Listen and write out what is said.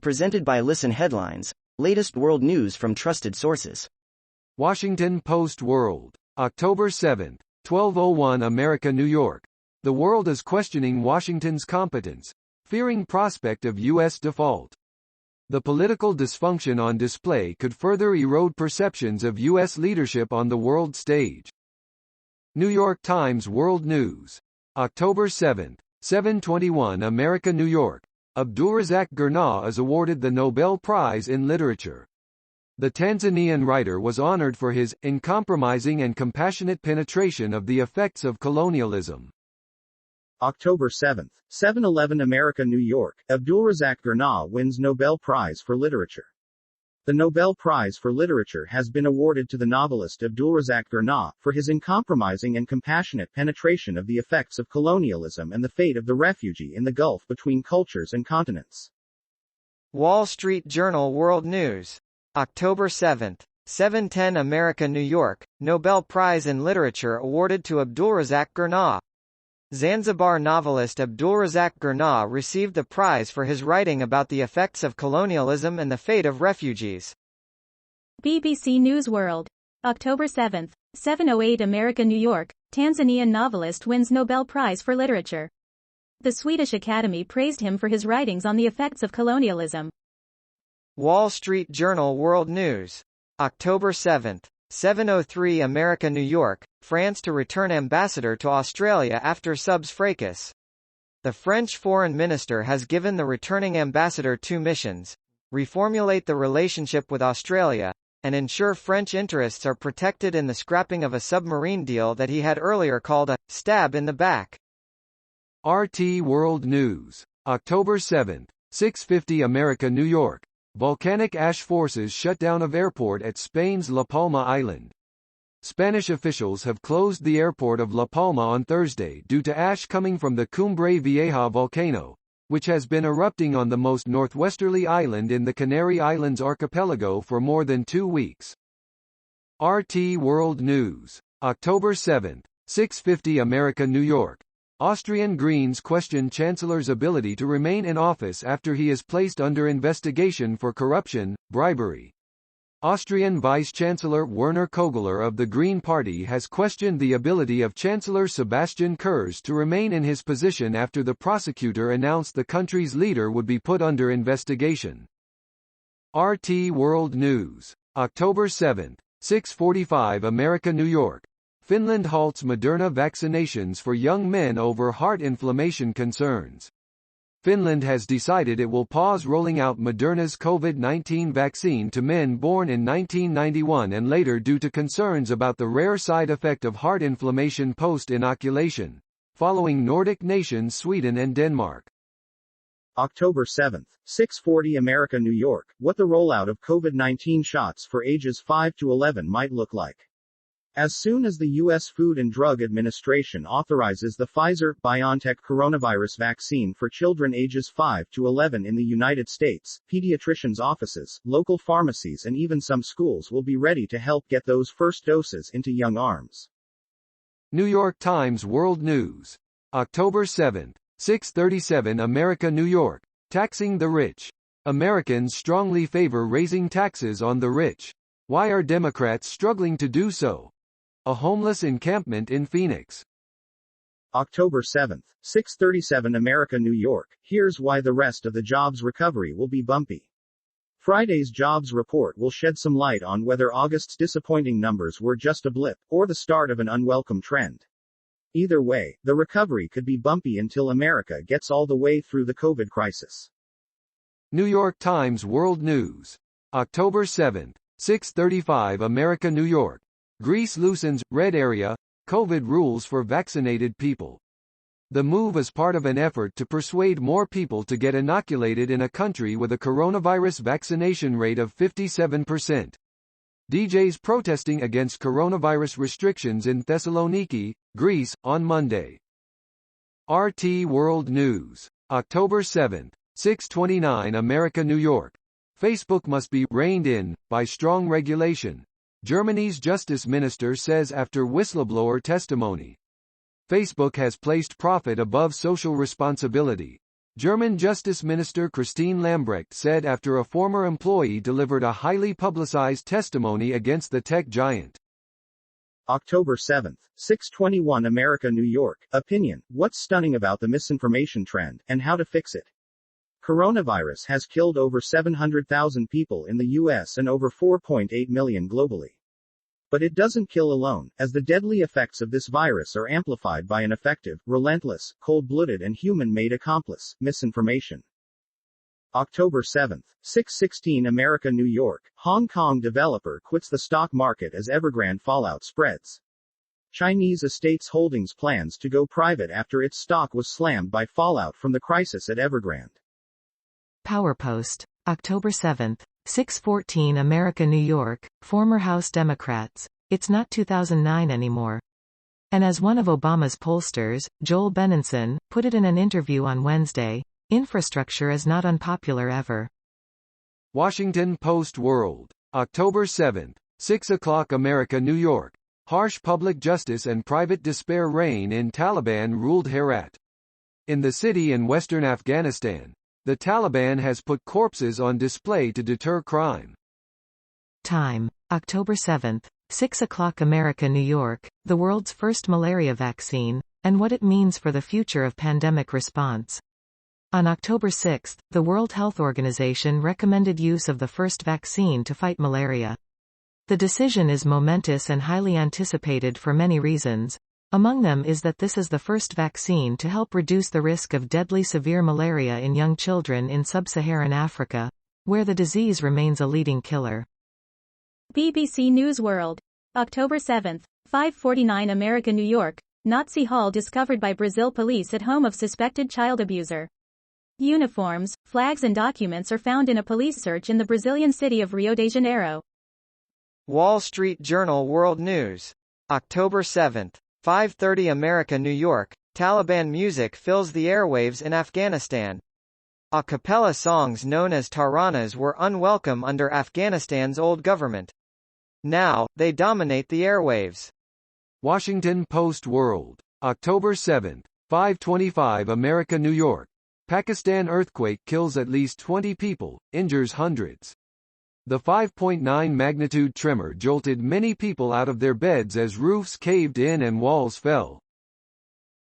Presented by Listen Headlines, latest world news from trusted sources. Washington Post World, October 7, 1201 America, New York. The world is questioning Washington's competence, fearing prospect of U.S. default. The political dysfunction on display could further erode perceptions of U.S. leadership on the world stage. New York Times World News, October 7, 721 America, New York. Abdulrazak Gurnah is awarded the Nobel Prize in Literature. The Tanzanian writer was honored for his uncompromising and compassionate penetration of the effects of colonialism. October 7, 711 America, New York. Abdulrazak Gurnah wins Nobel Prize for Literature. The Nobel Prize for Literature has been awarded to the novelist Abdulrazak Gurnah for his uncompromising and compassionate penetration of the effects of colonialism and the fate of the refugee in the gulf between cultures and continents. Wall Street Journal World News, October 7, 710 America, New York. Nobel Prize in Literature awarded to Abdulrazak Gurnah. Zanzibar novelist Abdulrazak Gurnah received the prize for his writing about the effects of colonialism and the fate of refugees. BBC News World, October 7, 708 America, New York. Tanzanian novelist wins Nobel Prize for Literature. The Swedish Academy praised him for his writings on the effects of colonialism. Wall Street Journal World News, October 7, 703 America, New York. France to return ambassador to Australia after subs Fracas. The French foreign minister has given the returning ambassador two missions: reformulate the relationship with Australia, and ensure French interests are protected in the scrapping of a submarine deal that he had earlier called a stab in the back. RT World News, October 7, 650 America, New York. Volcanic ash forces shut down of airport at Spain's La Palma Island. Spanish officials have closed the airport of La Palma on Thursday due to ash coming from the Cumbre Vieja volcano, which has been erupting on the most northwesterly island in the Canary Islands archipelago for more than 2 weeks. RT World News, October 7, 650 America, New York. Austrian Greens question Chancellor's ability to remain in office after he is placed under investigation for corruption, bribery. Austrian Vice-Chancellor Werner Kogler of the Green Party has questioned the ability of Chancellor Sebastian Kurz to remain in his position after the prosecutor announced the country's leader would be put under investigation. RT World News, October 7, 645 America, New York. Finland halts Moderna vaccinations for young men over heart inflammation concerns. Finland has decided it will pause rolling out Moderna's COVID-19 vaccine to men born in 1991 and later due to concerns about the rare side effect of heart inflammation post-inoculation, following Nordic nations Sweden and Denmark. October 7, 640 America, New York. What the rollout of COVID-19 shots for ages 5 to 11 might look like. As soon as the U.S. Food and Drug Administration authorizes the Pfizer-BioNTech coronavirus vaccine for children ages 5 to 11 in the United States, pediatricians' offices, local pharmacies and even some schools will be ready to help get those first doses into young arms. New York Times World News, October 7, 637 America, New York. Taxing the rich. Americans strongly favor raising taxes on the rich. Why are Democrats struggling to do so? A homeless encampment in Phoenix. October 7, 637 America, New York. Here's why the rest of the jobs recovery will be bumpy. Friday's jobs report will shed some light on whether August's disappointing numbers were just a blip, or the start of an unwelcome trend. Either way, the recovery could be bumpy until America gets all the way through the COVID crisis. New York Times World News, October 7, 635 America, New York. Greece loosens red area COVID rules for vaccinated people. The move is part of an effort to persuade more people to get inoculated in a country with a coronavirus vaccination rate of 57%. DJs protesting against coronavirus restrictions in Thessaloniki, Greece, on Monday. RT World News, October 7, 629 America, New York. Facebook must be reined in by strong regulation, Germany's justice minister says after whistleblower testimony. Facebook has placed profit above social responsibility. German Justice Minister Christine Lambrecht said after a former employee delivered a highly publicized testimony against the tech giant. October 7th, 6:21 America, New York. Opinion: what's stunning about the misinformation trend, and how to fix it? Coronavirus has killed over 700,000 people in the US and over 4.8 million globally. But it doesn't kill alone, as the deadly effects of this virus are amplified by an effective, relentless, cold-blooded and human-made accomplice, misinformation. October 7th, 6:16 America, New York. Hong Kong developer quits the stock market as Evergrande fallout spreads. Chinese estates holdings plans to go private after its stock was slammed by fallout from the crisis at Evergrande. PowerPost. October 7th, 6:14 America, New York. Former House Democrats. It's not 2009 anymore. And as one of Obama's pollsters, Joel Benenson, put it in an interview on Wednesday, infrastructure is not unpopular ever. Washington Post World. October 7th, 6 o'clock America, New York. Harsh public justice and private despair reign in Taliban-ruled Herat. In the city in western Afghanistan, the Taliban has put corpses on display to deter crime. Time. October 7th, 6 o'clock America, New York. The world's first malaria vaccine, and what it means for the future of pandemic response. On October 6, the World Health Organization recommended use of the first vaccine to fight malaria. The decision is momentous and highly anticipated for many reasons. Among them is that this is the first vaccine to help reduce the risk of deadly severe malaria in young children in sub-Saharan Africa, where the disease remains a leading killer. BBC News World. October 7th, 5:49 America, New York. Nazi Hall discovered by Brazil police at home of suspected child abuser. Uniforms, flags and documents are found in a police search in the Brazilian city of Rio de Janeiro. Wall Street Journal World News. October 7th, 5:30 America, New York. Taliban music fills the airwaves in Afghanistan. A cappella songs known as Taranas were unwelcome under Afghanistan's old government. Now, they dominate the airwaves. Washington Post World. October 7th, 5:25 America, New York. Pakistan earthquake kills at least 20 people, injures hundreds. The 5.9 magnitude tremor jolted many people out of their beds as roofs caved in and walls fell.